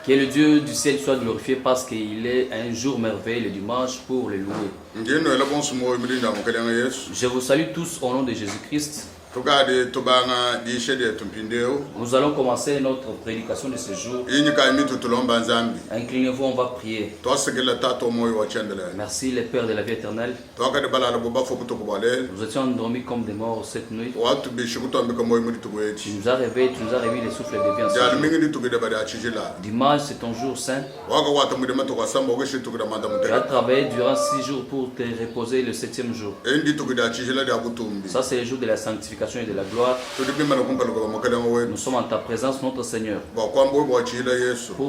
Que le Dieu du ciel soit glorifié parce qu'il est un jour merveilleux le dimanche pour le louer. Je vous salue tous au nom de Jésus-Christ. Nous allons commencer notre prédication de ce jour. Inclinez-vous, on va prier. Merci les Pères de la vie éternelle. Nous étions endormis comme des morts cette nuit. Tu nous as réveillés, tu nous as réveillé les souffles de vie en ce jour. Dimanche, c'est ton jour saint. Tu as travaillé durant 6 jours pour te reposer le 7e jour. Ça, c'est le jour de la sanctification et de la gloire. Nous sommes en ta présence, notre Seigneur, pour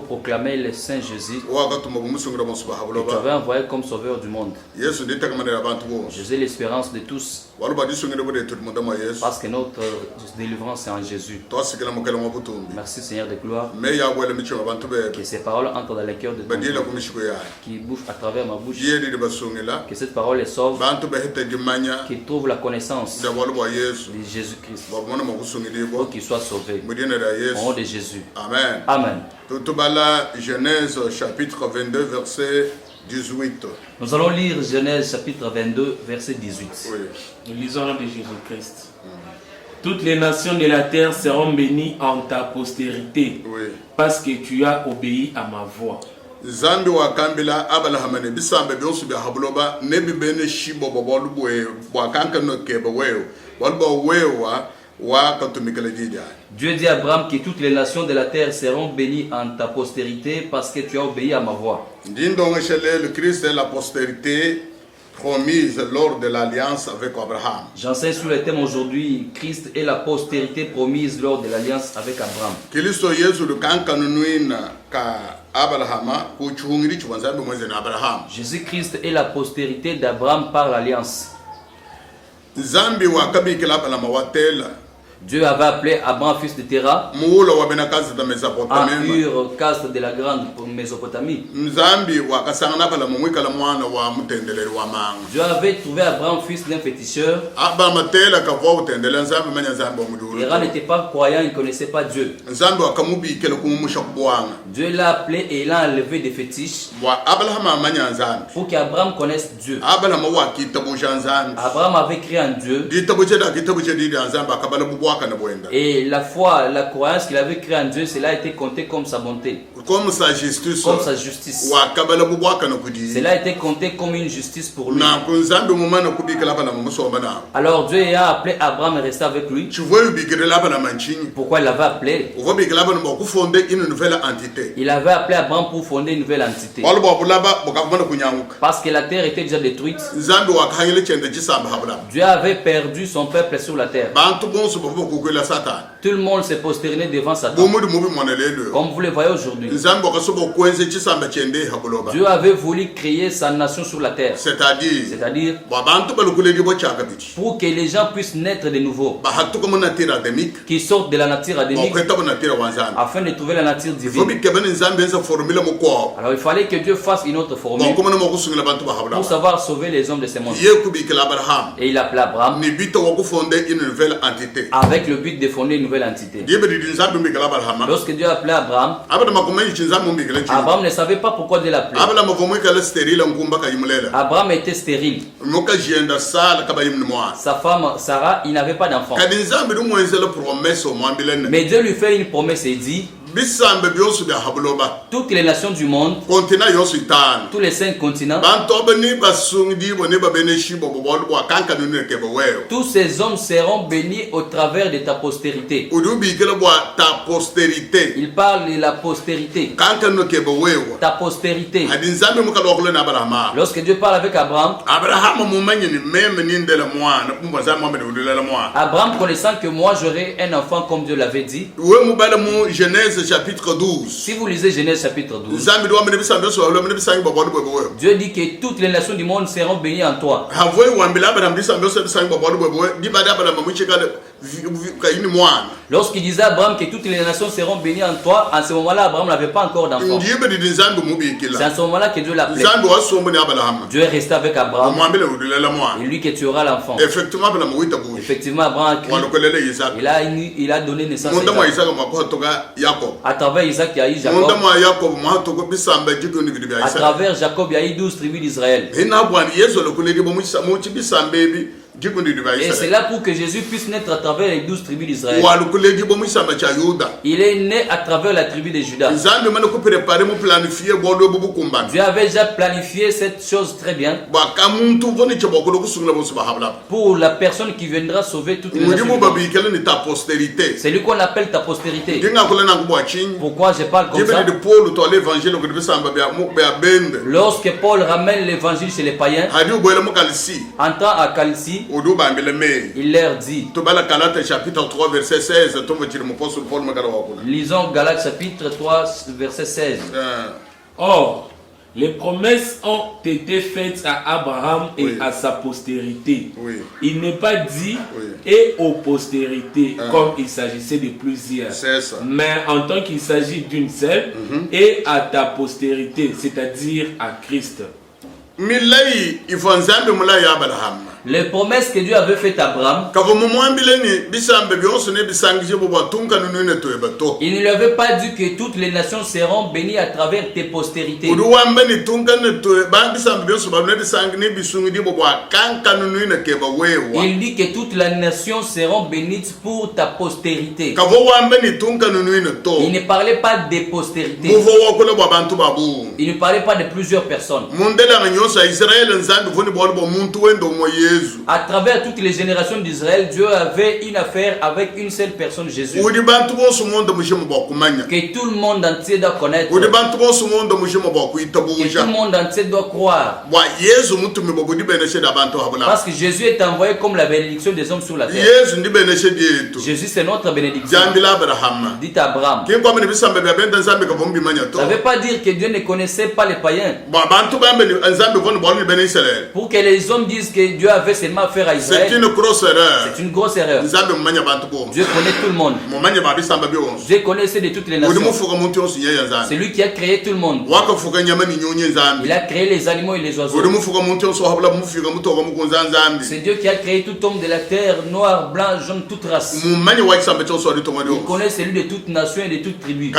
proclamer le Saint Jésus que tu avais envoyé comme sauveur du monde. Jésus est l'espérance de tous, parce que notre délivrance est en Jésus. Merci Seigneur de gloire, que ces paroles entrent dans les cœurs de ton peuple, qui bouffent à travers ma bouche, que cette parole les sauve, qu'ils trouvent la connaissance de Jésus-Christ, pour qu'ils soient sauvés. Au nom de Jésus. Amen. Amen. Genèse chapitre 22 verset 18. Nous allons lire Genèse chapitre 22 verset 18. Oui. Nous lisons au nom de Jésus-Christ. Toutes les nations de la terre seront bénies en ta postérité, Oui. parce que tu as obéi à ma voix. Zambi wa kambila abalahamane bisambe byonsu bya habuloba nebi bene shibo bobolubwe bwa kanka no kebe weo walbo wewa wa katumikele jija. Dieu dit à Abraham que toutes les nations de la terre seront bénies en ta postérité parce que tu as obéi à ma voix. Ndindonge shele le Christ est la postérité promise lors de l'alliance avec Abraham. J'enseigne sur le thème aujourd'hui, Christ est la postérité promise lors de l'alliance avec Abraham. Kristo Yesu le kanka nuina ka Abrahama kuchungiri chiwanzambe mweze na Abraham. Jésus-Christ est la postérité d'Abraham par l'alliance. Zambi wa kabikela bala mawatela. Dieu avait appelé Abraham fils de Terah, en Ur, caste de la grande Mésopotamie. Dieu avait trouvé Abraham fils d'un féticheur. Terah n'était pas croyant, il ne connaissait pas Dieu. Dieu l'a appelé et il a enlevé des fétiches pour qu'Abraham connaisse Dieu. Abraham avait crié en Dieu. Et la foi, la croyance qu'il avait créée en Dieu, cela a été compté comme sa bonté, comme sa justice. Cela a été compté comme une justice pour lui. Alors Dieu a appelé Abraham et resté avec lui. Pourquoi il l'avait appelé? Il avait appelé Abraham pour fonder une nouvelle entité, parce que la terre était déjà détruite. Dieu avait perdu son peuple sur la terre. Tout le monde s'est prosterné devant Satan, comme vous le voyez aujourd'hui. Dieu avait voulu créer sa nation sur la terre, c'est-à-dire pour que les gens puissent naître de nouveau, qui sortent de la nature adamique afin de trouver la nature divine. Alors il fallait que Dieu fasse une autre formule pour savoir sauver les hommes de ce monde. Et il appela Abraham avec le but de fonder une nouvelle entité. Lorsque Dieu a appelé Abraham, Abraham ne savait pas pourquoi Dieu l'appelait. Abraham était stérile. Sa femme Sarah, il n'avait pas d'enfant. Mais Dieu lui fait une promesse et dit: toutes les nations du monde, tous les 5 continents, tous ces hommes seront bénis au travers de ta postérité. Il parle de la postérité. Ta postérité. Lorsque Dieu parle avec Abraham, Abraham connaissant que moi j'aurai un enfant comme Dieu l'avait dit. Genèse chapitre 12. Si vous lisez Genèse chapitre 12, Dieu dit que toutes les nations du monde seront bénies en toi. Lorsqu'il disait à Abraham que toutes les nations seront bénies en toi, en ce moment-là, Abraham n'avait pas encore d'enfant. C'est à ce moment-là que Dieu l'appelait. Dieu est resté avec Abraham. Et lui que tu auras l'enfant. Effectivement, Abraham a crié. Il a donné naissance à Isaac. À travers Isaac, il y a eu Jacob. À travers Jacob, il y a eu 12 tribus d'Israël. Et c'est là pour que Jésus puisse naître à travers les 12 tribus d'Israël. Il est né à travers la tribu de Juda. Dieu avait déjà planifié cette chose très bien pour la personne qui viendra sauver toutes les nations. C'est lui qu'on appelle ta postérité. Pourquoi je parle comme ça? Lorsque Paul ramène l'évangile chez les païens, entrant à Chalcie, il leur dit, chapitre 3 verset 16. Lisons Galates chapitre 3 verset 16. Or, les promesses ont été faites à Abraham et à sa postérité. Il n'est pas dit et aux postérités comme il s'agissait de plusieurs. Mais en tant qu'il s'agit d'une seule et à ta postérité, c'est-à-dire à Christ. Les promesses que Dieu avait faites à Abraham, il ne lui avait pas dit que toutes les nations seront bénies à travers tes postérités. Il dit que toutes les nations seront bénies pour ta postérité. Il ne parlait pas des postérités. Il ne parlait pas de plusieurs personnes. À travers toutes les générations d'Israël, Dieu avait une affaire avec une seule personne, Jésus. Que tout le monde entier doit connaître. Que tout le monde entier doit croire. Parce que Jésus est envoyé comme la bénédiction des hommes sur la terre. Jésus, c'est notre bénédiction. Dites à Abraham. Ça ne veut pas dire que Dieu ne connaissait pas les païens. Pour que les hommes disent que Dieu avait seulement affaire à Israël, c'est une grosse erreur. C'est une grosse erreur. Dieu connaît tout le monde. Dieu connaissait de toutes les nations. C'est lui qui a créé tout le monde. Il a créé les animaux et les oiseaux. C'est Dieu qui a créé tout homme de la terre, noir, blanc, jaune, toute race. Il connaît celui de toute nation et de toute tribu.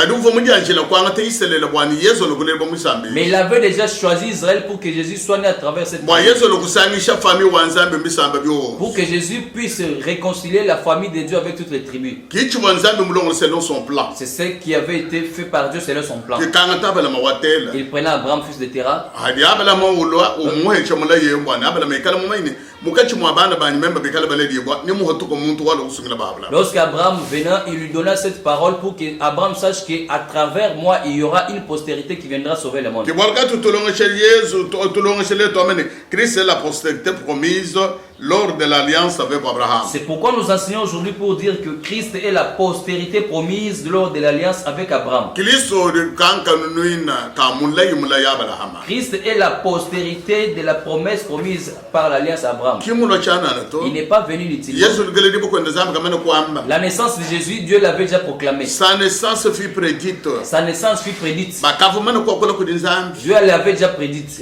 Mais il avait déjà choisi Israël pour que Jésus soit né à travers cette tribu. Pour que Jésus puisse réconcilier la famille de Dieu avec toutes les tribus. C'est ce qui avait été fait par Dieu selon son plan. Il prenait Abraham, fils de Terah. Lorsqu'Abraham venait, il lui donna cette parole pour qu'Abraham sache qu'à travers moi, il y aura une postérité qui viendra sauver le monde. Christ est la postérité promise lors de l'alliance avec Abraham. C'est pourquoi nous enseignons aujourd'hui pour dire que Christ est la postérité promise lors de l'alliance avec Abraham. Christ est la postérité de la promesse promise par l'alliance à Abraham. Il n'est pas venu l'utiliser. La naissance de Jésus, Dieu l'avait déjà proclamée. Sa naissance fut prédite. Sa naissance fut prédite. Dieu l'avait déjà prédite.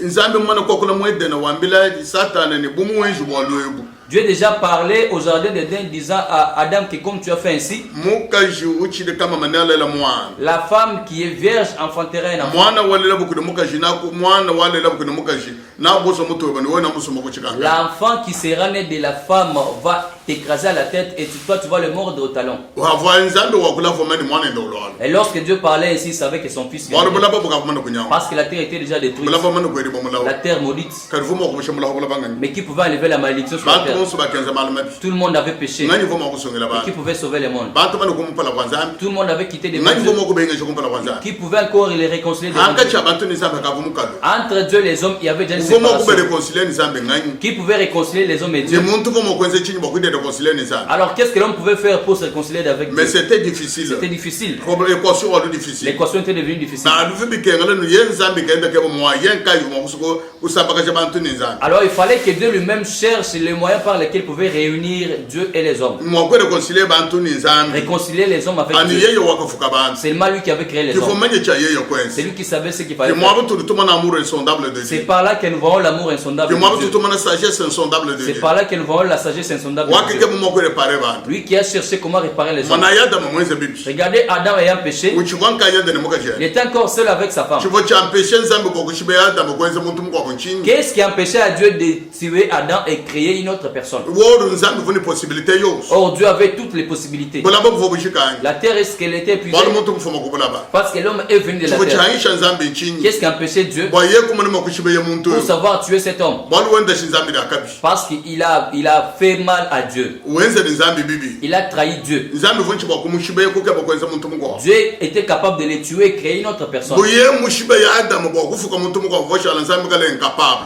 Dieu déjà parlé au jardin d'Éden disant à Adam que comme tu as fait ainsi, la femme qui est vierge enfantera un enfant. L'enfant qui sera né de la femme va t'écraser à la tête et toi tu vas le mordre au talon. Et lorsque Dieu parlait ainsi, il savait que son fils viendrait. Parce que la terre était déjà détruite. La terre maudite. Mais qui pouvait enlever la malédiction sur la terre? Tout le monde avait péché. Et qui pouvait sauver le monde? Tout le monde avait quitté des Dieu. Qui pouvait encore les réconcilier des entre Dieu et les hommes, il y avait déjà une séparation. Qui pouvait réconcilier les hommes et Dieu? Alors qu'est-ce que l'homme pouvait faire pour se réconcilier avec Dieu? Mais c'était difficile. C'était difficile. L'équation était devenue difficile. Alors il fallait que Dieu lui-même cherche les moyens par lesquels il pouvait réunir Dieu et les hommes. Réconcilier les hommes avec Dieu. C'est lui qui avait créé les hommes. C'est lui qui savait ce qu'il fallait faire. C'est par là que nous voyons l'amour insondable de Dieu. C'est par là que nous voyons la sagesse insondable de Dieu. Lui qui a cherché comment réparer les hommes. Regardez Adam ayant péché. Il était encore seul avec sa femme. Qu'est-ce qui empêchait à Dieu de tuer Adam et créer une autre personne? Or Dieu avait toutes les possibilités. La terre, est-ce qu'elle était épuisée? Parce que l'homme est venu de la terre. Qu'est-ce qui empêchait Dieu pour savoir tuer cet homme? Parce qu'il a fait mal à Dieu. Il a trahi Dieu. Dieu était capable de les tuer et créer une autre personne.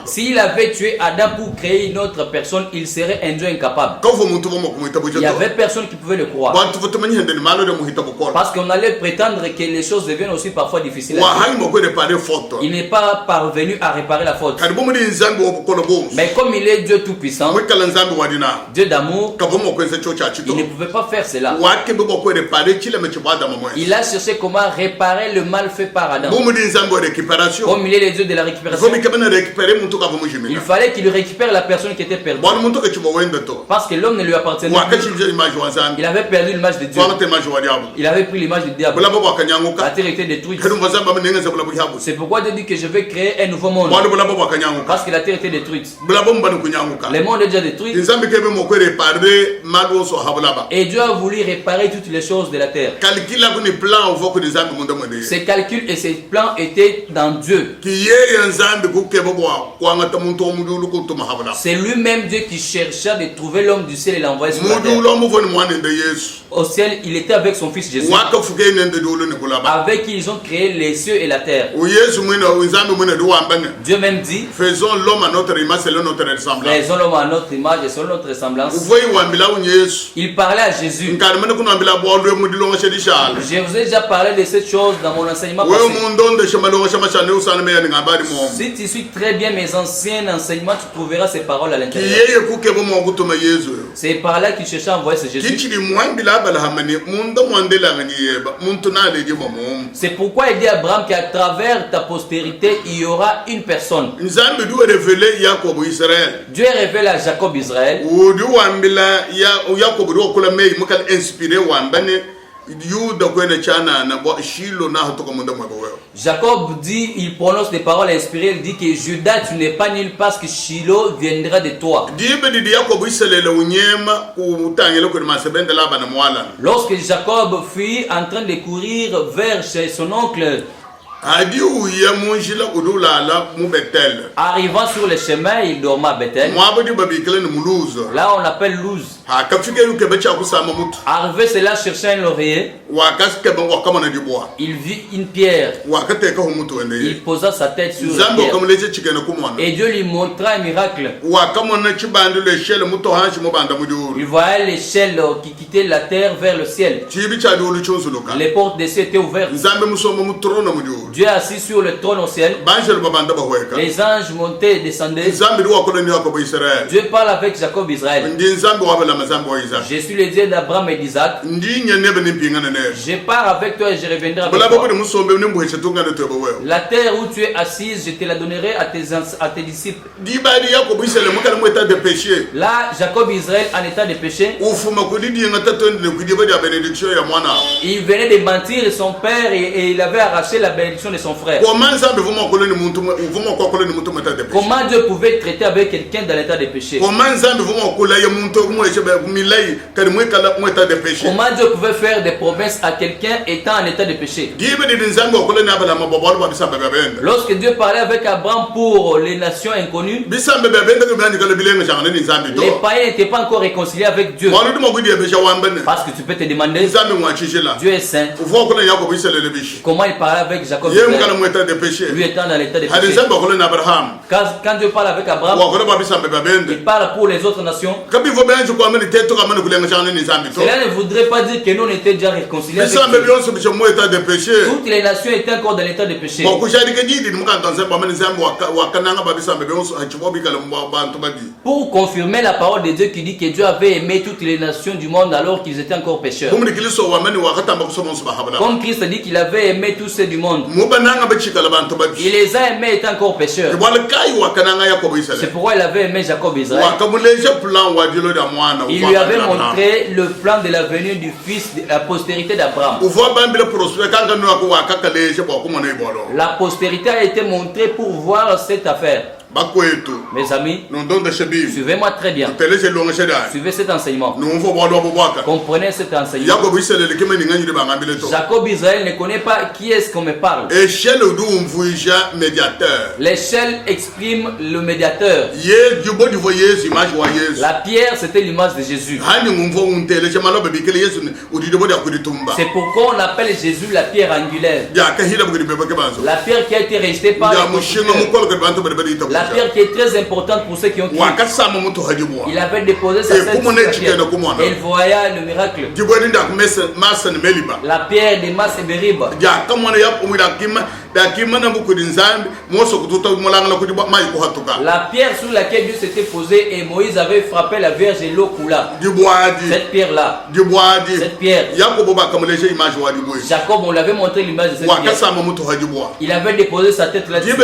S'il avait tué Adam pour créer une autre personne, il serait un Dieu incapable. Il n'y avait personne qui pouvait le croire. Parce qu'on allait prétendre que les choses deviennent aussi parfois difficiles. Il n'est pas parvenu à réparer la faute. Mais comme il est Dieu tout-puissant, Dieu d'amour, il ne pouvait pas faire cela. Il a cherché comment réparer le mal fait par Adam. Comme il est le Dieu de la récupération, il fallait qu'il récupère la personne qui était perdue. Parce que l'homme ne lui appartenait plus. Il avait perdu l'image de Dieu. Il avait pris l'image du diable. La terre était détruite. C'est pourquoi Dieu dit que je vais créer un nouveau monde. Parce que la terre était détruite. Le monde est déjà détruit. Et Dieu a voulu réparer toutes les choses de la terre. Ses calculs et ses plans étaient dans Dieu. C'est lui-même Dieu qui chercha de trouver l'homme du ciel et l'envoyer sur la terre. Au ciel, il était avec son fils Jésus. Avec qui ils ont créé les cieux et la terre. Dieu même dit, faisons l'homme à notre image selon notre ressemblance. Faisons l'homme à notre image et selon notre ressemblance. Il parlait à Jésus. Je vous ai déjà parlé de cette chose dans mon enseignement passé. Si tu suis très bien mes anciens enseignements, tu trouveras ces paroles à l'intérieur. C'est par là qu'il cherchait à envoyer ce Jésus. C'est pourquoi il dit à Abraham qu'à travers ta postérité, il y aura une personne. Dieu révèle à Jacob Israël. Jacob dit, il prononce des paroles inspirées, il dit que Judas, tu n'es pas nul parce que Shiloh viendra de toi. Lorsque Jacob fut en train de courir vers chez son oncle, arrivant sur le chemin, il dormait à Bethel. Là, on appelle Luz. Arrivé, c'est là chercher un laurier. Il vit une pierre. Il posa sa tête sur la pierre. Et Dieu lui montra un miracle. Il voyait l'échelle qui quittait la terre vers le ciel. Les portes des cieux étaient ouvertes. Dieu assis sur le trône au ciel. Les anges montaient et descendaient. Dieu parle avec Jacob Israël. Je suis le Dieu d'Abraham et d'Isaac. Je pars avec toi et je reviendrai avec toi. La terre où tu es assise, je te la donnerai à tes disciples. Là, Jacob Israël en état de péché. Il venait de mentir son père et il avait arraché la bénédiction de son frère. Comment Dieu pouvait traiter avec quelqu'un dans l'état de péché? Comment Dieu pouvait faire des promesses à quelqu'un étant en état de péché? Lorsque Dieu parlait avec Abraham pour les nations inconnues, les païens n'étaient pas encore réconciliés avec Dieu. Parce que tu peux te demander, Dieu est saint. Comment il parlait avec Jacob Lui étant dans l'état de péché. Quand Dieu parle avec Abraham, il parle pour les autres nations. Cela ne voudrait pas dire que nous on était déjà réconciliés avec Dieu. Toutes les nations étaient encore dans l'état de péché. Pour confirmer la parole de Dieu qui dit que Dieu avait aimé toutes les nations du monde alors qu'ils étaient encore pécheurs. Comme Christ a dit qu'il avait aimé tous ceux du monde. Il les a aimés étant encore pécheurs. C'est pourquoi il avait aimé Jacob et Israël. Il lui avait montré le plan de la venue du fils de la postérité d'Abraham. La postérité a été montrée pour voir cette affaire. Mes amis, suivez-moi très bien. Suivez cet enseignement. Comprenez cet enseignement. Jacob Israël ne connaît pas qui est-ce qu'on me parle. L'échelle exprime le médiateur. La pierre, c'était l'image de Jésus. C'est pourquoi on appelle Jésus la pierre angulaire. La pierre qui a été rejetée par la pierre qui est très importante pour ceux qui ont crié. Il avait déposé sa tête sur la pierre. Et il voyait le miracle. La pierre de Mas et Beriba. La pierre sur laquelle Dieu s'était posé et Moïse avait frappé la Vierge et l'eau coula. Cette pierre-là. Cette pierre. Jacob, on l'avait montré l'image de cette pierre. Il avait déposé sa tête là-dessus.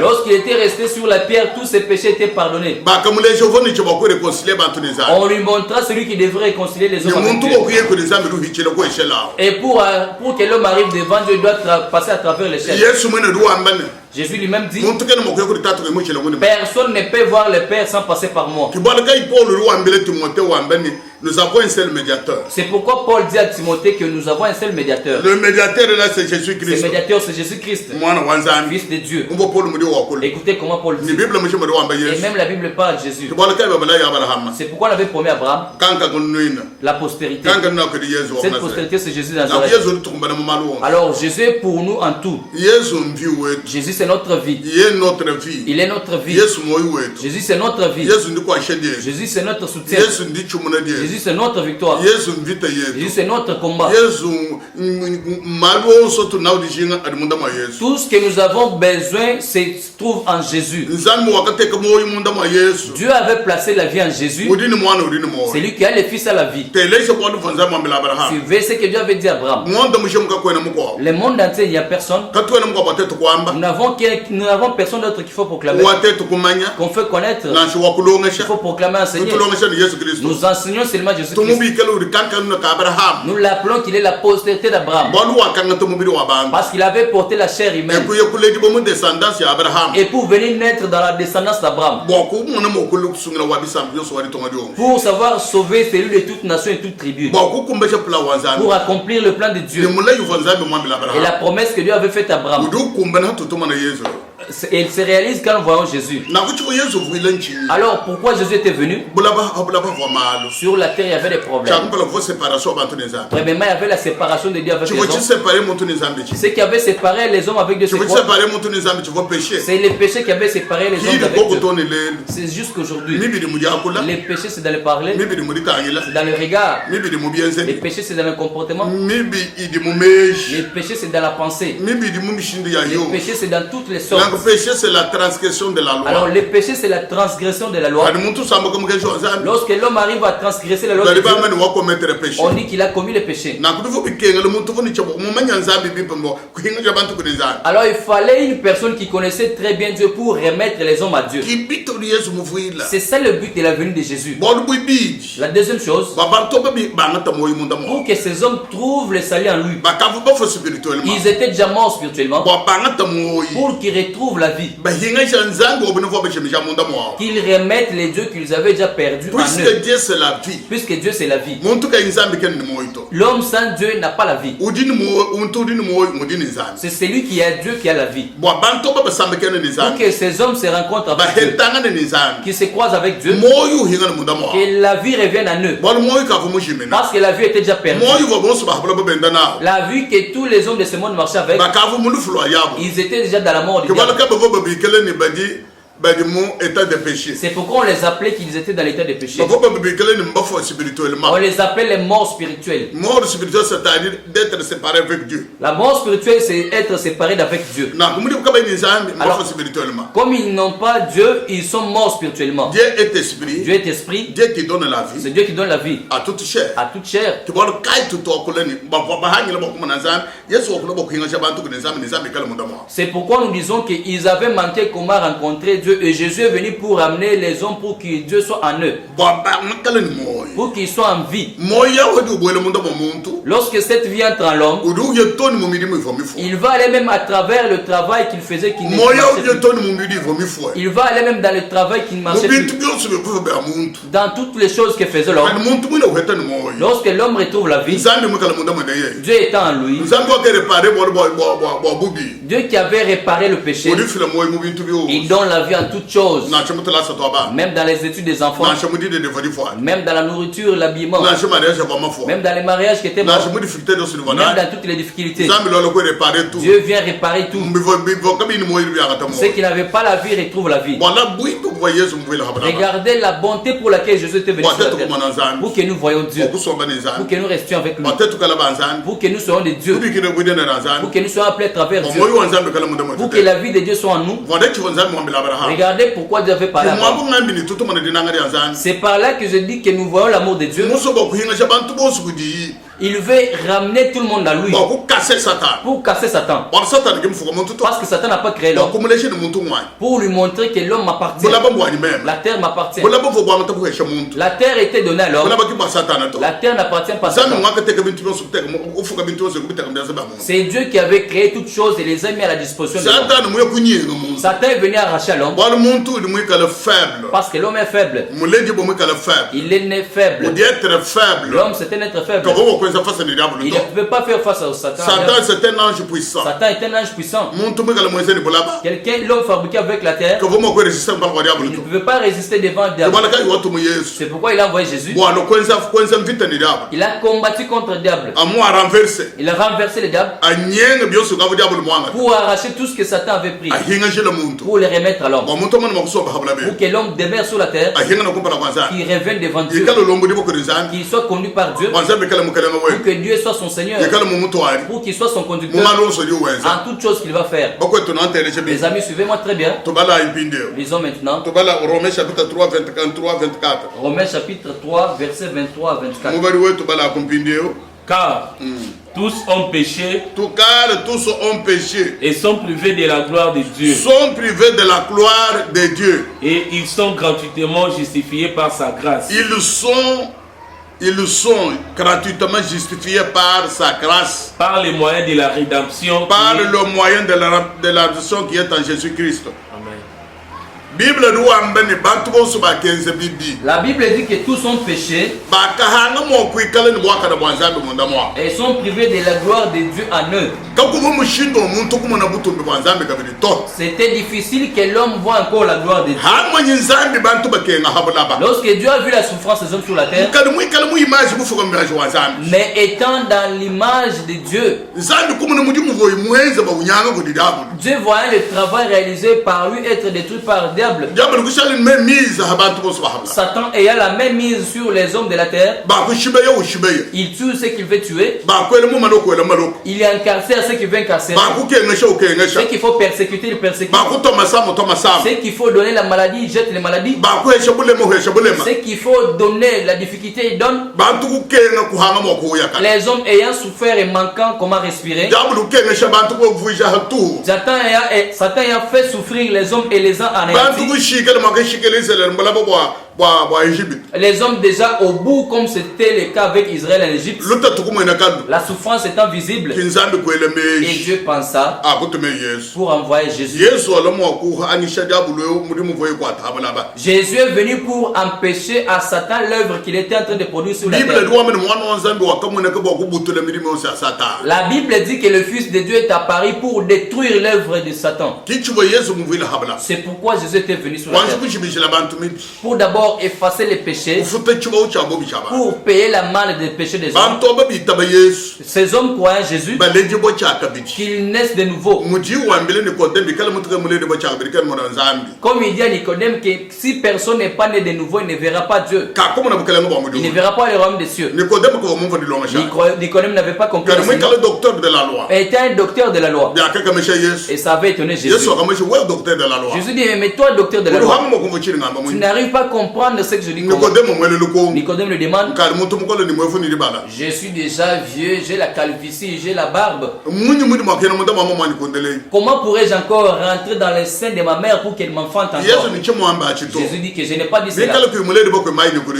Lorsqu'il était resté sur la pierre, tous ses péchés étaient pardonnés. On lui montra celui qui devrait réconcilier les hommes avec Dieu. Et pour que l'homme arrive devant Dieu, il doit passer à travers l'échelle. Jésus lui-même dit, personne ne peut voir le Père sans passer par moi. Nous avons un seul médiateur. C'est pourquoi Paul dit à Timothée que nous avons un seul médiateur. Le médiateur là, c'est Jésus-Christ. Le médiateur, c'est Jésus-Christ, Fils de Dieu. Écoutez comment Paul dit. Et même la Bible parle de Jésus. C'est pourquoi on avait promis à Abraham la postérité. Cette postérité, c'est Jésus Nazareth. Alors Jésus est pour nous en tout. Jésus, c'est notre vie. Il est notre vie. Jésus, c'est notre vie. Jésus, c'est notre soutien. Jésus, c'est notre victoire. Jésus, c'est notre combat. Tout ce que nous avons besoin se trouve en Jésus. Dieu avait placé la vie en Jésus. C'est lui qui a le fils à la vie. Suivez ce que Dieu avait dit à Abraham. Le monde entier, il n'y a personne. Nous n'avons personne d'autre qu'il faut proclamer. Qu'on fait connaître. Il faut proclamer, enseigner. Nous enseignons seulement Jésus-Christ. Nous l'appelons qu'il est la postérité d'Abraham. Parce qu'il avait porté la chair humaine. Et pour venir naître dans la descendance d'Abraham. Pour savoir sauver celui de toute nation et toute tribu. Pour accomplir le plan de Dieu. Et la promesse que Dieu avait faite à Abraham. Et il se réalise quand nous voyons Jésus. Alors pourquoi Jésus était venu? Sur la terre il y avait des problèmes. Premièrement il y avait la séparation de Dieu avec les hommes. Ce qui avait séparé les hommes avec Dieu, c'est quoi? C'est les péchés qui avaient séparé les hommes avec Dieu. C'est jusqu'aujourd'hui. Les péchés c'est dans le parler, c'est dans le regard. Les péchés c'est dans le comportement. Les péchés c'est dans la pensée. Les péchés c'est dans toutes les sortes. Le péché c'est la transgression de la loi. Alors le péché c'est la transgression de la loi. Lorsque l'homme arrive à transgresser la loi de Dieu, on dit qu'il a commis le péché. Alors il fallait une personne qui connaissait très bien Dieu pour remettre les hommes à Dieu. C'est ça le but de la venue de Jésus. La deuxième chose, pour que ces hommes trouvent le salut en lui, ils étaient déjà morts spirituellement, pour qu'ils retrouvent retrouvent la vie. Qu'ils remettent les dieux qu'ils avaient déjà perdus en eux. Puisque Dieu c'est la vie. Puisque Dieu c'est la vie. L'homme sans Dieu n'a pas la vie. C'est celui qui a Dieu qui a la vie. Pour que ces hommes se rencontrent avec Dieu, qu'ils se croisent avec Dieu, que la vie revienne à eux. Parce que la vie était déjà perdue. La vie que tous les hommes de ce monde marchaient avec, ils étaient déjà dans la mort du diable. C'est pourquoi on les appelait qu'ils étaient dans l'état de péché. On les appelait les morts spirituels. Mort spirituelle, c'est-à-dire d'être séparé avec Dieu. La mort spirituelle, c'est être séparé d'avec Dieu. Alors, comme ils n'ont pas Dieu, ils sont morts spirituellement. Dieu est esprit. Dieu est esprit. Dieu qui donne la vie. C'est Dieu qui donne la vie à toute chair. À toute chair. C'est pourquoi nous disons qu'ils avaient manqué comment rencontrer Dieu, et Jésus est venu pour amener les hommes pour que Dieu soit en eux, pour qu'ils soient en vie. Lorsque cette vie entre en l'homme, il va aller même à travers le travail qu'il faisait qui ne marchait plus. Il va aller même dans le travail qui ne marchait plus. Dans toutes les choses que faisait l'homme. Lorsque l'homme retrouve la vie, Dieu étant en lui, Dieu qui avait réparé le péché, il donne la vie en toutes choses, même dans les études des enfants, même dans la nourriture, l'habillement, même dans les mariages qui étaient morts, même dans toutes les difficultés. Dieu vient réparer tout. Ceux qui n'avaient pas la vie retrouvent la vie. Regardez la bonté pour laquelle Jésus était venu sur la terre, pour que nous voyions Dieu, pour que nous restions avec lui, pour que nous soyons des dieux, pour que nous soyons appelés à travers Dieu, pour que la vie de Dieu soit en nous. Regardez pourquoi Dieu avait parlé à Abraham. C'est par là que je dis que nous voyons l'amour de Dieu. Il veut ramener tout le monde à lui, pour casser Satan. Parce que Satan n'a pas créé l'homme, pour lui montrer que l'homme m'appartient. La terre m'appartient. La terre était donnée à l'homme. La terre n'appartient pas à Satan. C'est Dieu qui avait créé toutes choses et les a mis à la disposition de l'homme. Satan est venu arracher à l'homme, parce que l'homme est faible. Il est né faible. L'homme c'est un être faible. Il ne pouvait pas faire face à Satan. Satan c'est un ange puissant. Satan est un ange puissant. Quelqu'un, l'homme fabriqué avec la terre, il ne pouvait pas résister devant le diable. C'est pourquoi il a envoyé Jésus. Il a combattu contre le diable. Il a renversé le diable pour arracher tout ce que Satan avait pris, pour le remettre à l'homme, pour que l'homme demeure sur la terre, qu'il revienne devant Dieu, qu'il soit conduit par Dieu, pour que Dieu soit son Seigneur, pour qu'il soit son conducteur en toute chose qu'il va faire. Les amis, suivez-moi très bien. Lisons maintenant Romains chapitre 3, 24. Romains chapitre 3, versets 23 à 24. Car tous ont péché et sont privés de la gloire de Dieu. Et ils sont gratuitement justifiés par sa grâce. Ils sont gratuitement justifiés par sa grâce. Par les moyens de la rédemption. Par le moyen de la rédemption qui est en Jésus-Christ. Amen. La Bible dit que tous ont péché et sont privés de la gloire de Dieu en eux. C'était difficile que l'homme voit encore la gloire de Dieu. Lorsque Dieu a vu la souffrance des hommes sur la terre, mais étant dans l'image de Dieu, Dieu voyait le travail réalisé par lui être détruit par le diable. Satan ayant la même mise sur les hommes de la terre, il tue ceux qu'il veut tuer, il incarcère ceux qu'il veut incarcérer, ceux qu'il faut persécuter, il persécute, ceux qu'il faut donner la maladie, il jette les maladies, ceux qu'il faut donner la difficulté, il donne. Les hommes ayant souffert et manquant comment respirer, Satan ayant fait souffrir les hommes et les a anéantis. Les hommes déjà au bout, comme c'était le cas avec Israël en Égypte, la souffrance étant visible, et Dieu pensa pour envoyer Jésus. Jésus est venu pour empêcher à Satan l'œuvre qu'il était en train de produire sur la terre. La Bible dit que le Fils de Dieu est apparu pour détruire l'œuvre de Satan. C'est pourquoi Jésus était venu sur la terre. Pour d'abord effacer les péchés, pour payer la manne des péchés des hommes. Ces hommes croient en Jésus, qu'ils naissent de nouveau. Comme il dit à Nicodème que si personne n'est pas né de nouveau, il ne verra pas Dieu. Il ne verra pas le royaume des cieux. Nicodème n'avait pas compris. Il était un docteur de la loi. Et ça avait étonné Jésus. Jésus dit, mais toi, docteur de la loi, tu n'arrives pas à comprendre ce que je dis. Nicodème le demande. Je suis déjà vieux, j'ai la calvitie, j'ai la barbe. Comment pourrais-je encore rentrer dans le sein de ma mère pour qu'elle m'enfante encore? Jésus dit que je n'ai pas dit cela.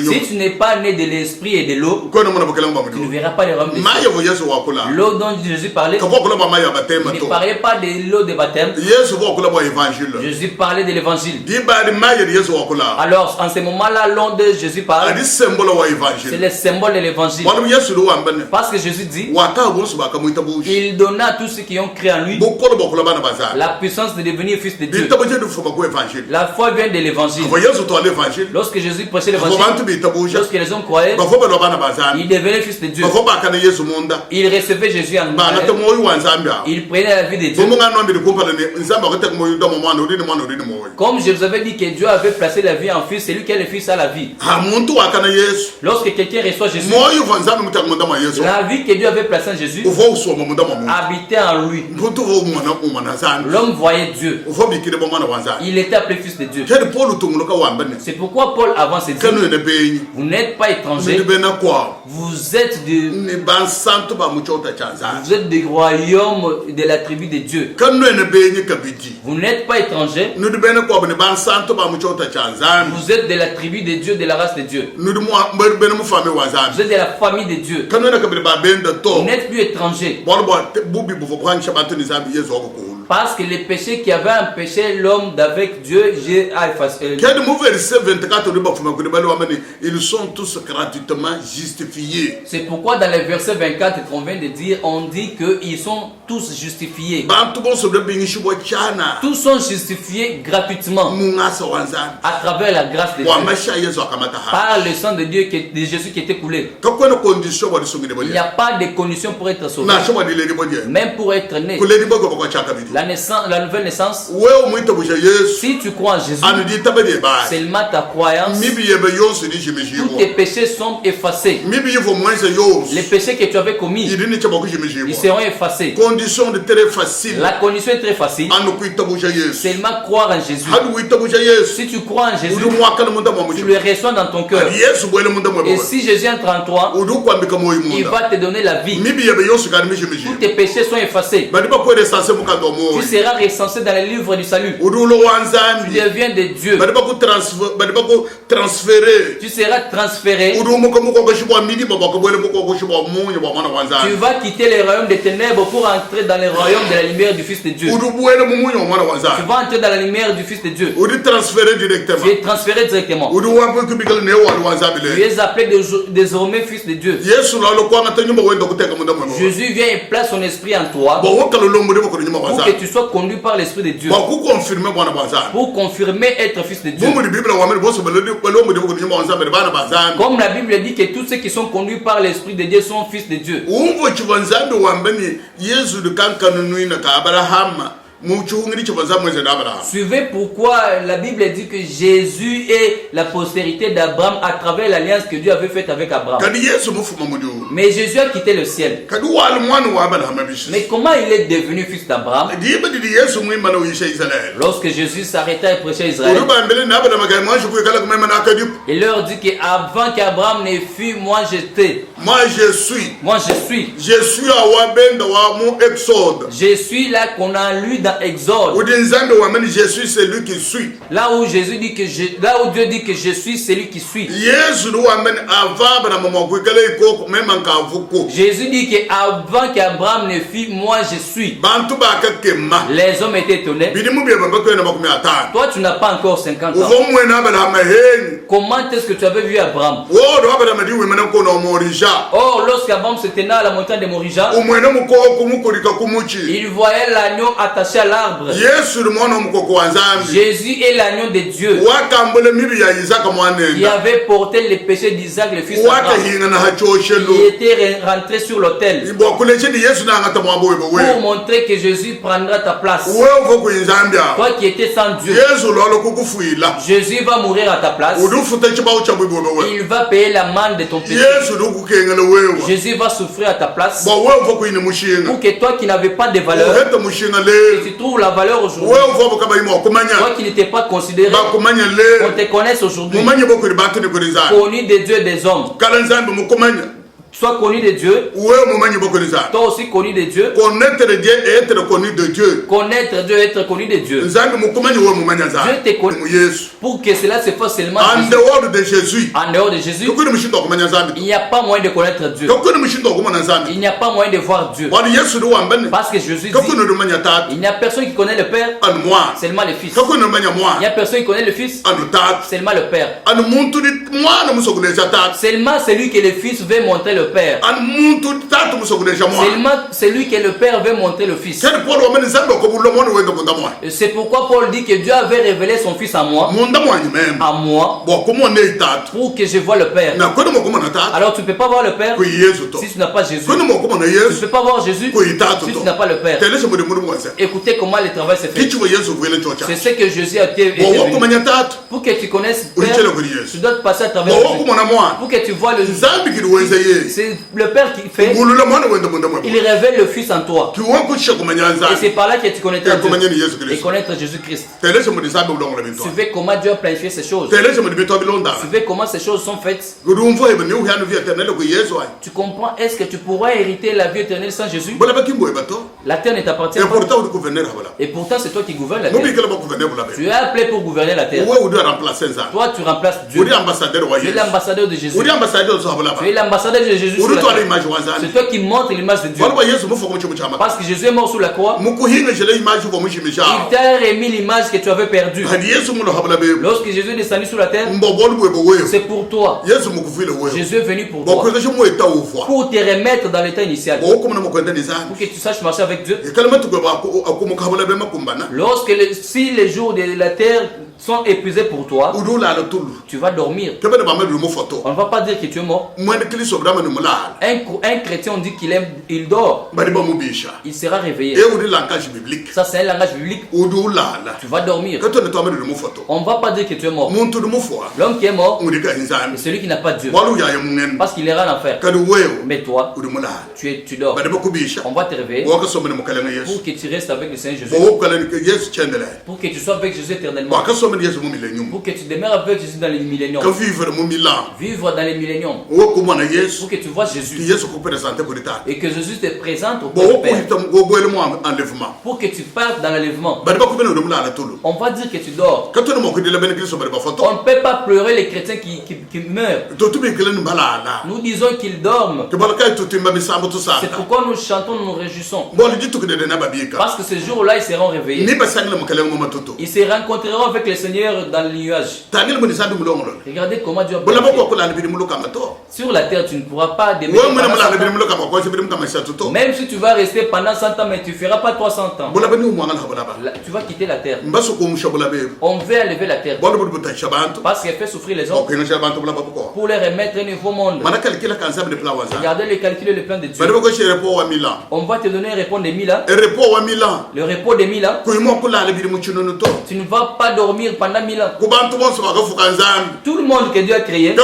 Si tu n'es pas né de l'esprit et de l'eau, tu ne verras pas le royaume des cieux. L'eau dont Jésus parlait, il ne parlait pas de l'eau de baptême. Jésus parlait de l'évangile. Alors, en ce moment-là, l'eau de Jésus parle, c'est le symbole de l'évangile. Parce que Jésus dit, il donna à tous ceux qui ont cru en lui la puissance de devenir fils de Dieu. La foi vient de l'évangile. Lorsque Jésus prêchait l'évangile, lorsque les hommes croyaient, ils devenaient fils de Dieu. Ils recevaient Jésus en lui. Ils prenaient la vie de Dieu. Comme je vous avais dit que Dieu avait placé la vie en fils, c'est lui qui est le fils à la vie. Lorsque quelqu'un reçoit Jésus, la vie que Dieu avait placée en Jésus habitait en lui. L'homme voyait Dieu. Il était appelé fils de Dieu. C'est pourquoi Paul avance et dit, vous n'êtes pas étranger, vous êtes du royaume de la tribu de Dieu. Vous n'êtes pas étranger, vous êtes de la tribu de Dieu, de la race de Dieu. Vous êtes de la famille de Dieu. Vous n'êtes plus étranger. Parce que les péchés qui avaient empêché l'homme d'avec Dieu, j'ai effacé. Ils sont tous gratuitement justifiés. C'est pourquoi dans le verset 24 qu'on vient de dire, on dit qu'ils sont tous justifiés. Tous sont justifiés gratuitement à travers la grâce de Dieu, par le sang de Dieu, de Jésus qui était coulé. Il n'y a pas de condition pour être sauvé, même pour être né. La nouvelle naissance, si tu crois en Jésus, seulement ta croyance, tous tes péchés sont effacés. Les péchés que tu avais commis, ils seront effacés. La condition est très facile, seulement croire en Jésus. Si tu crois en Jésus, tu le reçois dans ton cœur. Et si Jésus entre en toi, il va te donner la vie. Tous tes péchés sont effacés. Tu seras recensé dans le livre du salut. Tu deviens de Dieu. Tu seras transféré. Tu vas quitter le royaume des ténèbres pour entrer dans le royaume de la lumière du Fils de Dieu. Tu vas entrer dans la lumière du Fils de Dieu. Tu es transféré directement. Tu es appelé désormais Fils de Dieu. Jésus vient et place son esprit en toi pour que tu sois conduit par l'Esprit de Dieu, pour confirmer être fils de Dieu. Comme la Bible dit que tous ceux qui sont conduits par l'Esprit de Dieu sont fils de Dieu. Suivez pourquoi la Bible dit que Jésus est la postérité d'Abraham à travers l'alliance que Dieu avait faite avec Abraham. Mais Jésus a quitté le ciel. Mais comment il est devenu fils d'Abraham? Lorsque Jésus s'arrêta et prêchait à Israël, il leur dit qu'avant qu'Abraham ne fût, moi j'étais. Moi je suis. Moi je suis. Je suis à Wabenda wa mon Exode. Je suis là qu'on a lu dans dans Exode. Je suis celui qui suis. Là où Jésus dit que là où Dieu dit que je suis celui qui suis. Jésus dit que avant qu'Abraham ne fît, moi je suis. Les hommes étaient étonnés. Toi tu n'as pas encore 50 ans. Comment est-ce que tu avais vu Abraham? Oh, lorsqu'Abraham se tenait à la montagne de Morija, il voyait l'agneau attaché à l'arbre. Jésus est l'agneau de Dieu. Il avait porté les péchés d'Isaac, le fils d'Abraham. Il était rentré sur l'autel pour montrer que Jésus prendra ta place. Toi qui étais sans Dieu, Jésus va mourir à ta place. Il va payer l'amende de ton péché. Jésus va souffrir à ta place pour que toi qui n'avais pas de valeur, que tu trouves la valeur aujourd'hui. Toi qui n'étais pas considéré, qu'on te connaisse aujourd'hui, connu des dieux et des hommes. Sois connu de Dieu. Toi aussi connu de Dieu. Connaître Dieu et être connu de Dieu. Connaître Dieu et être connu de Dieu. Dieu te connaît. Pour que cela se fasse seulement en dehors de Jésus. En dehors de Jésus, il n'y a pas moyen de connaître Dieu. Il n'y a pas moyen de voir Dieu. Parce que Jésus dit, il n'y a personne qui connaît le Père, seulement le Fils. Il n'y a personne qui connaît le Fils, seulement le Père. Seulement celui que le Fils veut montrer le Père. Seulement celui que le Père veut montrer le Fils. C'est pourquoi Paul dit que Dieu avait révélé son Fils à moi. À moi. Pour que je vois le Père. Alors tu ne peux pas voir le Père si tu n'as pas Jésus. Tu ne peux pas voir Jésus si tu n'as pas le Père. Écoutez comment le travail se fait. C'est ce que Jésus a été venu. Pour que tu connaisses le Père, tu dois passer à travers Jésus. Pour que tu vois le c'est le Père qui fait. Il révèle le Fils en toi. Et c'est par là que tu connaîtras Dieu et connaître Jésus-Christ. Suivez comment Dieu a planifié ces choses. Suivez comment ces choses sont faites. Tu comprends? Est-ce que tu pourras hériter la vie éternelle sans Jésus? La terre ne t'appartient pas. Et pourtant c'est toi qui gouvernes la terre. Tu es appelé pour gouverner la terre. Toi tu remplaces Dieu. Tu es l'ambassadeur de Jésus. Tu es l'ambassadeur de Jésus sur la terre. C'est toi qui montres l'image de Dieu. Parce que Jésus est mort sur la croix. Il t'a remis l'image que tu avais perdue. Lorsque Jésus est descendu sur la terre, c'est pour toi. Jésus est venu pour toi. Pour te remettre dans l'état initial. Pour que tu saches marcher avec Dieu. Si les jours de la terre sont épuisés pour toi, tu vas dormir. On ne va pas dire que tu es mort. Un chrétien, on dit qu'il dort. Il sera réveillé. Ça c'est un langage biblique. Tu vas dormir. On ne va pas dire que tu es mort. L'homme qui est mort, c'est celui qui n'a pas Dieu. Parce qu'il ira en enfer. Mais toi, tu dors. On va te réveiller pour que tu restes avec le Seigneur Jésus. Pour que tu sois avec Jésus éternellement. Pour que tu demeures avec Jésus dans les milléniums. Vivre dans les milléniums. Pour que tu vois Jésus. Et que Jésus te présente au Père. Pour que tu partes dans l'enlèvement. On va dire que tu dors. On ne peut pas pleurer les chrétiens qui meurent. Nous disons qu'ils dorment. C'est pourquoi nous chantons, nous nous réjouissons. Parce que ce jour-là, ils seront réveillés. Ils se rencontreront avec le Seigneur dans les nuages. Regardez comment Dieu a planifié. Sur la terre, tu ne pourras pas demeurer. Même si tu vas rester pendant 100 ans, mais tu ne feras pas 300 ans. Tu vas quitter la terre. On veut enlever la terre parce qu'elle fait souffrir les hommes pour les remettre à un nouveau monde. Regardez le calcul et le plan de Dieu. On va te donner un repos de 1000 ans. Le repos de 1000 ans. Tu ne vas pas dormir dormir pendant 1000 ans. Tout le monde que Dieu a créé,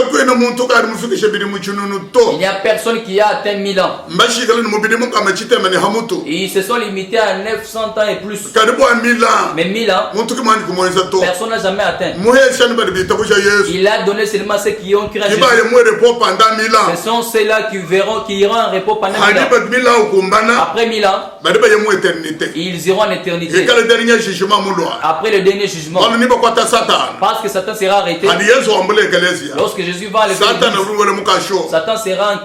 il n'y a personne qui a atteint 1000 ans. Ils se sont limités à 900 ans et plus. Mais 1000 ans, personne n'a jamais atteint. Il a donné seulement ceux qui ont cru à Jésus. Ce sont ceux-là qui iront en repos pendant 1000 ans. Après 1000 ans, ils iront en éternité. Après le dernier jugement. Parce que Satan sera arrêté. Lorsque Jésus va aller, Satan sera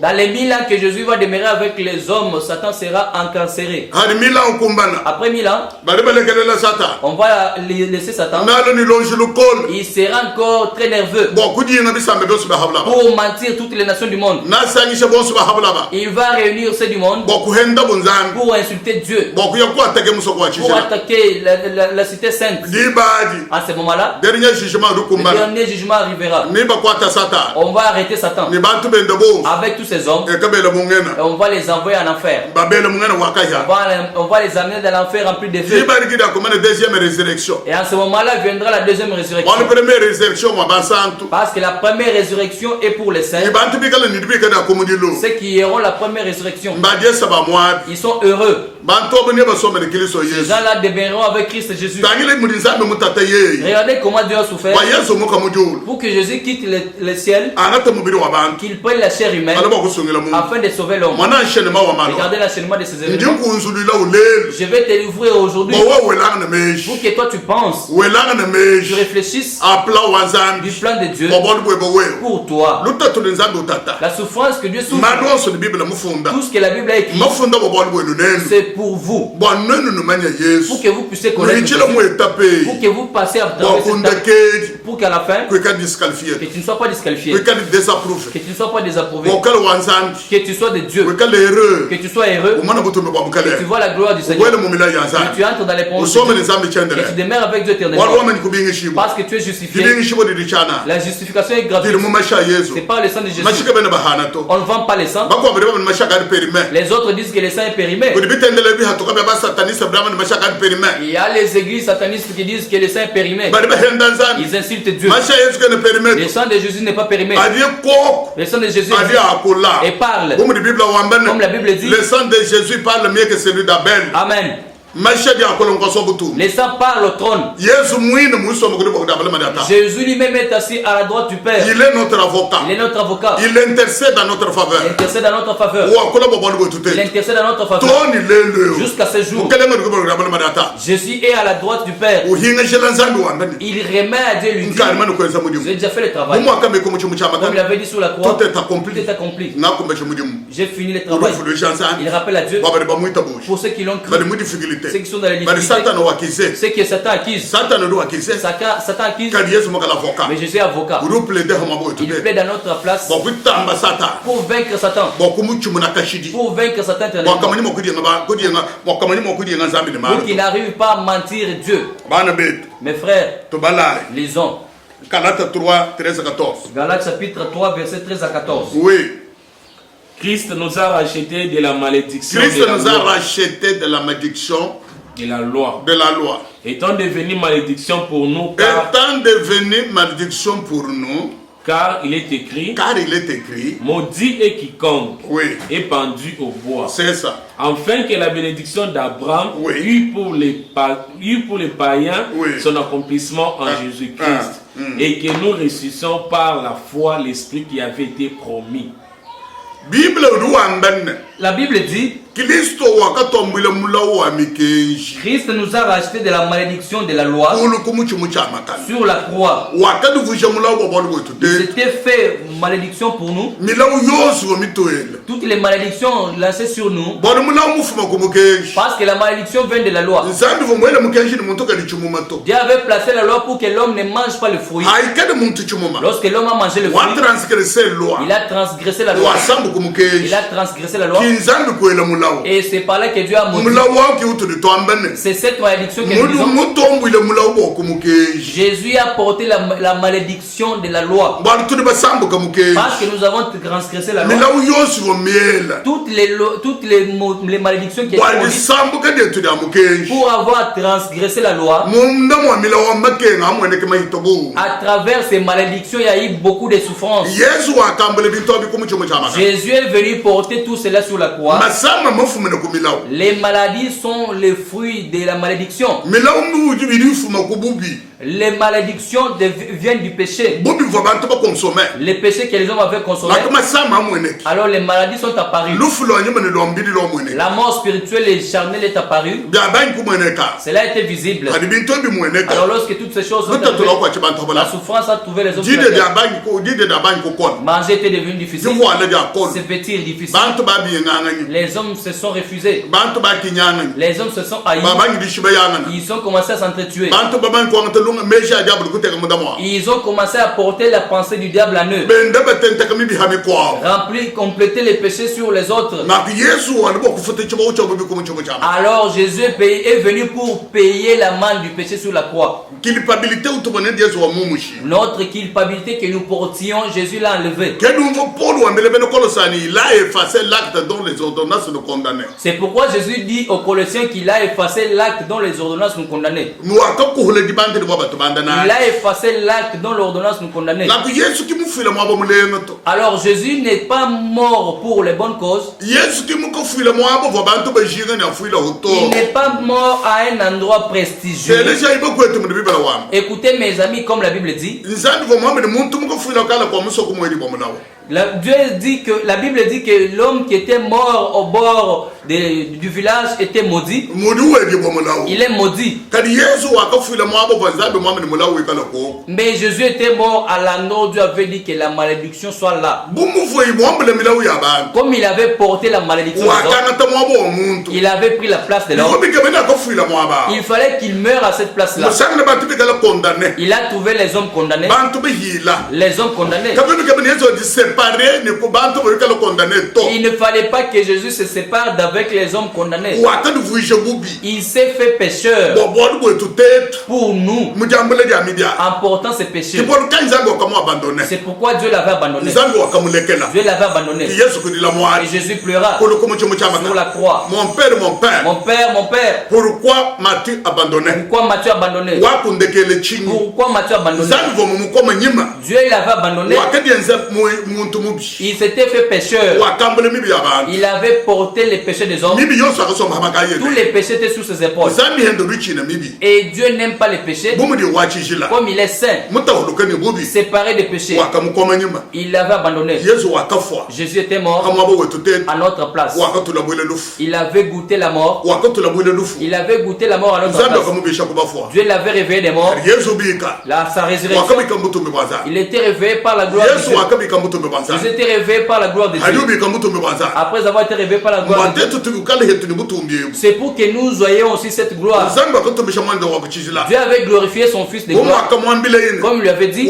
dans les 1000 ans que Jésus va demeurer avec les hommes, Satan sera incarcéré. Après 1000 ans, on va laisser Satan. Il sera encore très nerveux pour mentir toutes les nations du monde. Il va réunir ceux du monde pour insulter Dieu, pour attaquer la cité sainte. À ce moment-là, le dernier jugement arrivera. On va arrêter Satan avec tous ces hommes et on va les envoyer en enfer. On va les amener dans l'enfer rempli de feu. Et à ce moment-là viendra la deuxième résurrection. Parce que la première résurrection est pour les saints. Ceux qui auront la première résurrection, ils sont heureux. Ces gens-là demeureront avec Christ Jésus. Regardez comment Dieu a souffert pour que Jésus quitte le ciel, qu'il prenne la chair humaine afin de sauver l'homme. Regardez l'enchaînement de ces événements. Je vais te l'ouvrir aujourd'hui pour que toi tu penses, tu réfléchisses du plan de Dieu pour toi. La souffrance que Dieu souffre, tout ce que la Bible a écrit, c'est pour vous, pour que vous puissiez connaître, pour que vous passiez à travers cette étape, pour qu'à la fin, que tu ne sois pas disqualifié, que tu ne sois pas désapprouvé, que tu sois de Dieu, que tu sois heureux, que tu vois la gloire du Seigneur, que tu entres dans les pensées, que tu demeures avec Dieu éternellement, parce que tu es justifié. La justification est gratuite. C'est pas le sang de Jésus. On ne vend pas le sang. Les autres disent que le sang est périmé. Il y a les églises satanistes qui disent que le sang est périmé. Ils insultent Dieu. Le sang de Jésus n'est pas périmé. Le sang de Jésus et parle. Comme la Bible dit, le sang de Jésus parle mieux que celui d'Abel. Amen. Les saints parlent au trône. Jésus lui-même est assis à la droite du Père. Il est notre avocat. Il est notre avocat. Il intercède en notre faveur. Il intercède en notre faveur. Il intercède en notre faveur. Jusqu'à ce jour, Jésus est à la droite du Père. Il remet à Dieu lui dit, j'ai déjà fait le travail. Comme il avait dit sur la croix, tout est accompli. J'ai fini le travail. Il rappelle à Dieu pour ceux qui l'ont cru, ceux qui sont dans les difficultés, ceux que Satan accuse. Satan accuse. Mais Jésus est avocat. Il plaide à notre place pour vaincre Satan. Pour vaincre Satan éternellement. Pour qu'il n'arrive pas à mentir Dieu. Mes frères, lisons. Galates 3, 13 à 14. Galates chapitre 3, verset 13 à 14. Oui. Christ nous a racheté de la malédiction. Christ nous a racheté de la malédiction de la loi. De la loi. Étant devenu malédiction pour nous. Étant devenu malédiction pour nous. Car il est écrit. Maudit est quiconque est pendu au bois. C'est ça. Afin que la bénédiction d'Abraham eût pour les païens son accomplissement en Jésus-Christ. Et que nous ressuscitions par la foi l'esprit qui avait été promis. La Bible dit, Christ nous a racheté de la malédiction de la loi sur la croix. C'était fait malédiction pour nous. Toutes les malédictions lancées sur nous, parce que la malédiction vient de la loi. Dieu avait placé la loi pour que l'homme ne mange pas le fruit. Lorsque l'homme a mangé le fruit, il a transgressé la loi. Il a transgressé la loi. Et c'est par là que Dieu a maudit. C'est cette malédiction que nous disons. Jésus a porté la malédiction de la loi. Parce que nous avons transgressé la loi. Toutes les malédictions qui étaient maudites pour avoir transgressé la loi. À travers ces malédictions, il y a eu beaucoup de souffrances. Jésus est venu porter tout cela sur la croix. Les maladies sont les fruits de la malédiction. Les malédictions viennent du péché. Les péchés que les hommes avaient consommés. Alors les maladies sont apparues. La mort spirituelle et charnelle est apparue. Cela a été visible. Alors lorsque toutes ces choses sont arrivées, la souffrance a trouvé les hommes. Manger était devenu difficile. Se vêtir difficile. Les hommes se sont refusés. Les hommes se sont haïs. Ils ont commencé à s'entretuer. Ils ont commencé à porter la pensée du diable à eux. Compléter les péchés sur les autres. Alors Jésus est venu pour payer la manne du péché sur la croix. Notre culpabilité que nous portions, Jésus l'a enlevée. C'est pourquoi Jésus dit aux Colossiens qu'il a effacé l'acte dont les ordonnances nous condamnaient. Il a effacé l'acte dont l'ordonnance nous condamnait. Alors Jésus n'est pas mort pour les bonnes causes. Il n'est pas mort à un endroit prestigieux. Écoutez mes amis, comme la Bible dit. La Bible dit que l'homme qui était mort au bord du village était maudit. Il est maudit. Mais Jésus était mort à l'endroit où Dieu avait dit que la malédiction soit là. Comme il avait porté la malédiction, il avait pris la place de l'homme. Il fallait qu'il meure à cette place-là. Il a trouvé les hommes condamnés. Les hommes condamnés. Il ne fallait pas que Jésus se sépare avec les hommes condamnés. Il s'est fait pécheur pour nous en portant ses péchés. C'est pourquoi Dieu l'avait abandonné. Dieu l'avait abandonné. Et Jésus pleura sur la croix. Mon père, mon père. Pourquoi m'as-tu abandonné? Pourquoi m'as-tu abandonné? Pourquoi m'as-tu abandonné? Dieu l'avait abandonné. Il s'était fait pécheur. Il avait porté les péchés des hommes. Tous les péchés étaient sous ses épaules. Et Dieu n'aime pas les péchés. Comme il est saint, séparé des péchés, il l'avait abandonné. Jésus était mort à notre place. Il avait goûté la mort. Il avait goûté la mort à notre place. Dieu l'avait réveillé des morts. Sa résurrection. Il était réveillé par la gloire de Dieu. Jésus était réveillé par la gloire de Dieu. Après avoir été réveillé par la gloire de Dieu, c'est pour que nous voyions aussi cette gloire. Dieu avait glorifié son fils de gloire. Comme il lui avait dit,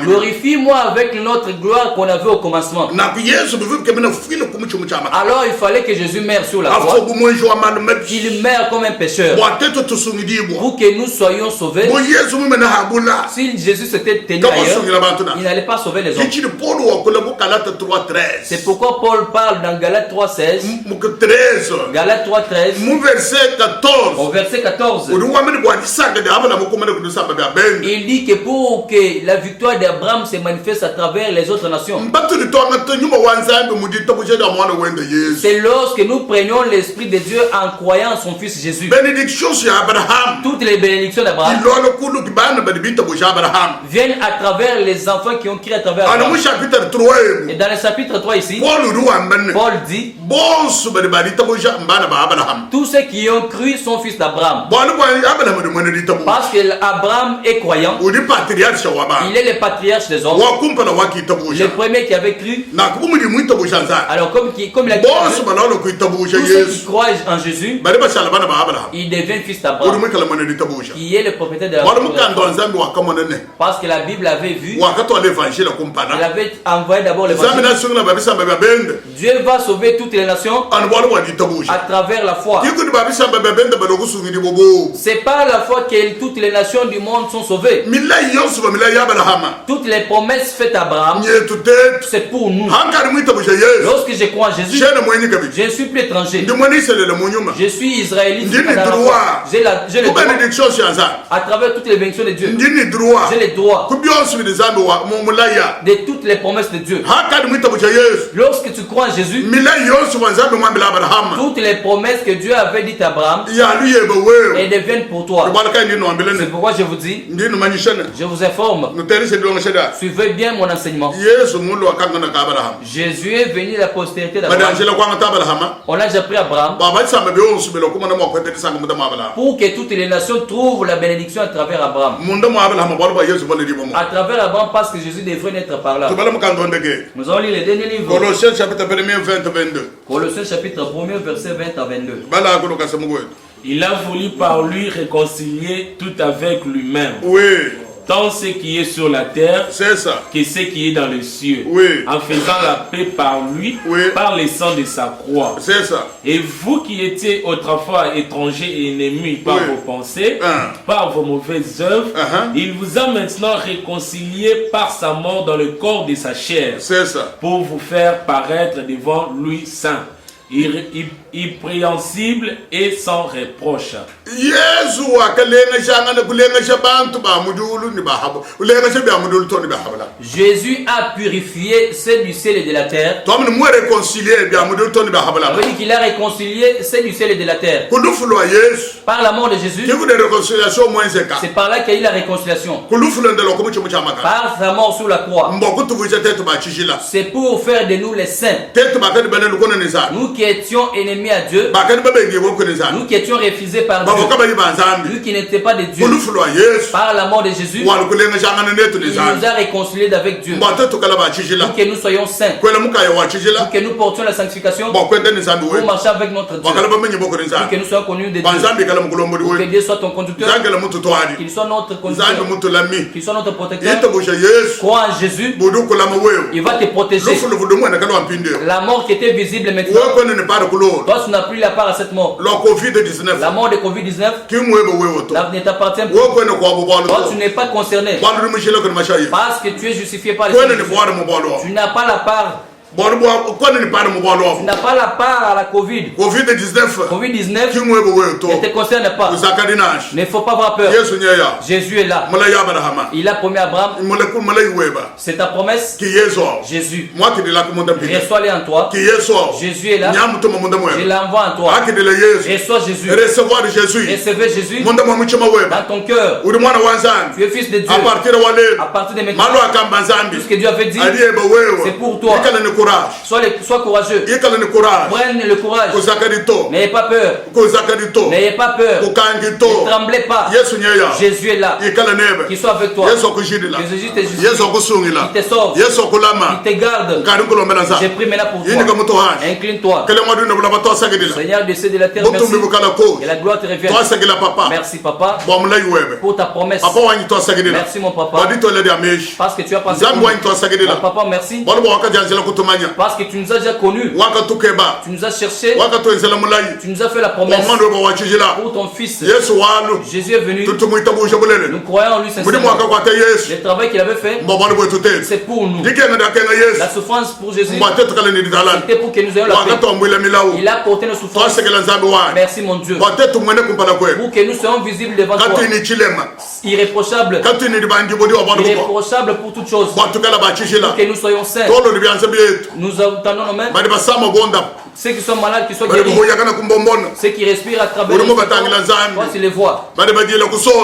glorifie-moi avec notre gloire qu'on avait au commencement. Alors il fallait que Jésus meure sur la croix. Qu'il meure comme un pécheur. Pour que nous soyons sauvés. Si Jésus s'était tenu ailleurs, il n'allait pas sauver les hommes. C'est pourquoi Paul parle dans Galates 3:16. Galates 3:13. Au verset 14. Il dit que pour que la victoire d'Abraham se manifeste à travers les autres nations, c'est lorsque nous prenions l'Esprit de Dieu en croyant en son Fils Jésus. Toutes les bénédictions d'Abraham viennent à travers les enfants qui ont crié à travers Abraham. Et dans le chapitre 3 ici, Paul dit, tous ceux qui ont cru sont fils d'Abraham. Parce que Abraham est croyant. Il est le patriarche des hommes. Le premier qui avait cru. Alors comme il a dit, tous ceux qui croient en Jésus, il devient fils d'Abraham, qui est le propriétaire de la terre. Parce que la Bible avait vu Il avait envoyé d'abord l'évangile. Dieu va sauver toutes les nations à travers la foi. C'est par la foi que toutes les nations du monde sont sauvées. Toutes les promesses faites à Abraham, c'est pour nous. Lorsque je crois en Jésus, je ne suis plus étranger. Je suis israélite. J'ai le droit. À travers toutes les bénédictions de Dieu, j'ai le droit de toutes les promesses de Dieu. Lorsque tu crois en Jésus, toutes les promesses que Dieu avait dites à Abraham, elles deviennent pour toi. C'est pourquoi je vous dis, je vous informe, suivez bien mon enseignement. Jésus est venu de la postérité d'Abraham. On a déjà pris Abraham pour que toutes les nations trouvent la bénédiction à travers Abraham. À travers Abraham, parce que Jésus devrait naître par là. Nous allons lire les derniers livres. Colossiens chapitre 1, 22. Colossiens chapitre 1, verset 20 à 22. Il a voulu par lui réconcilier tout avec lui-même. Oui. Tant ce qui est sur la terre que ce qui est dans les cieux, en faisant la paix par lui, par le sang de sa croix. C'est ça. Et vous qui étiez autrefois étrangers et ennemis par vos pensées, par vos mauvaises œuvres, il vous a maintenant réconciliés par sa mort dans le corps de sa chair, pour vous faire paraître devant lui saint, irrépréhensible et sans reproche. Jésus a purifié ceux du ciel et de la terre. Il dit qu'il a réconcilié ceux du ciel et de la terre. Par la mort de Jésus, c'est par là qu'il y a eu la réconciliation. Par sa mort sur la croix, c'est pour faire de nous les saints. Nous qui étions ennemis à Dieu, nous qui étions refusés par Dieu, nous qui n'étions pas de Dieu, par la mort de Jésus, il nous a réconciliés avec Dieu, pour que nous soyons saints, pour que nous portions la sanctification, pour marcher avec notre Dieu, pour que nous soyons connus de Dieu, pour que Dieu soit ton conducteur, qu'il soit notre conducteur, qu'il soit notre protecteur. Crois en Jésus, il va te protéger. La mort qui était visible maintenant, toi tu n'as plus la part à cette mort. La mort de Covid-19 ne t'appartient plus. Toi tu n'es pas concerné parce que tu es justifié par les Écritures. Tu n'as pas la part. Tu n'as pas la part à la Covid. Covid-19 ne te concerne pas. Il ne faut pas avoir peur. Jésus est là. Il a promis à Abraham. C'est ta promesse. Jésus. Reçois-le en toi. Jésus est là. Je l'envoie en toi. Reçois Jésus. Recevez Jésus dans ton cœur. Tu es fils de Dieu. À partir de maintenant, tout ce que Dieu avait dit, c'est pour toi. Sois courageux. Prenez le courage. N'ayez pas peur. N'ayez pas peur. Ne tremblez pas. Jésus est là. Qu'il soit avec toi. Que Jésus te justifie. Il te sauve. Il te garde. J'ai pris maintenant pour toi. Incline-toi. Seigneur, du ciel de la terre, merci. Que la gloire te revienne. Merci papa pour ta promesse. Merci mon papa. Parce que tu as pensé pour nous. Mon papa, merci. Parce que tu nous as déjà connus. Tu nous as cherchés. Tu nous as fait la promesse. Pour ton fils. Jésus est venu. Nous croyons en lui sincèrement. Le travail qu'il avait fait, c'est pour nous. La souffrance pour Jésus, c'était pour que nous ayons la paix. Il a porté nos souffrances. Merci mon Dieu. Pour que nous soyons visibles devant toi. Irréprochable. Irréprochable pour toutes choses. Pour que nous soyons saints. Nous attendons nos mains. Ceux qui sont malades, qui sont guéris. Ceux qui respirent à travers les sondes. Toi, tu les vois.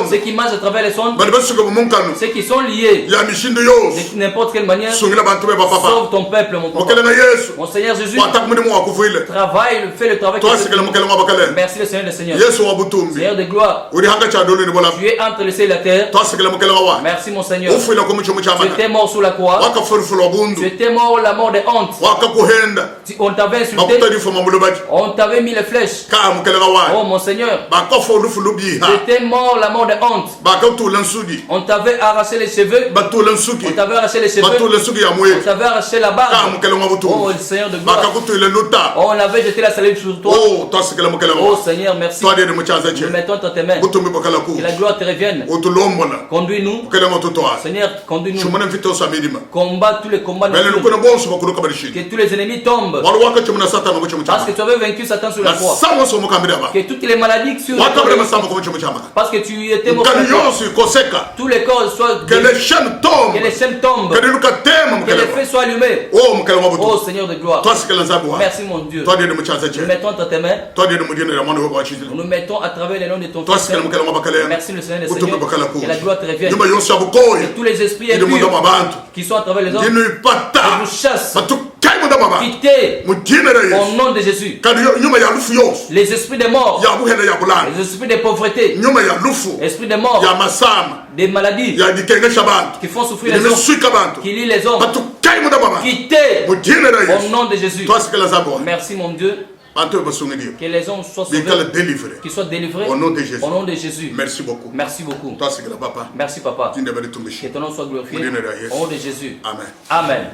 Ceux qui mangent à travers les sondes. Ceux qui sont liés de n'importe quelle manière. Sauve ton peuple, mon papa. Mon Seigneur Jésus. Travaille, fais le travail. Merci le Seigneur des Seigneurs. Seigneur de gloire. Tu es entre le ciel et la terre. Merci mon Seigneur. Tu étais mort sous la croix. Tu étais mort la mort de honte. On t'avait insulté. On t'avait mis les flèches. Oh mon Seigneur. J'étais mort la mort de honte. On t'avait arraché les cheveux. On t'avait arraché les cheveux. On t'avait arraché la barbe. Oh le Seigneur de gloire. Oh, on avait jeté la salive sur toi. Oh Seigneur, merci. Nous mettons dans tes mains. Que la gloire te revienne. Conduis-nous. Seigneur, conduis-nous. Combat tous les combats. Que tous les ennemis tombent. Parce que tu avais vaincu Satan sur la croix. Que toutes les maladies sur la croix. Parce que tu étais mort. Tous les corps soient que les chaînes tombent. Que les chaînes tombent. Que les feux soient allumés. Oh Seigneur de gloire. Merci mon Dieu. Nous mettons dans tes mains. Nous nous mettons à travers les noms de ton Fils. Merci le Seigneur des Seigneurs. Que la gloire te revienne. Que tous les esprits impurs qui sont à travers les hommes nous chassent. Quittez au nom de Jésus. Les esprits des morts, les esprits de pauvreté, les esprits des morts, des maladies qui font souffrir les hommes, qui lient les hommes. Quittez au nom de Jésus. Merci mon Dieu. Que les hommes soient sauvés, qu'ils soient délivrés au nom de Jésus. Au nom de Jésus. Merci beaucoup. Merci beaucoup. Merci papa. Que ton nom soit glorifié. Au nom de Jésus. Amen. Amen.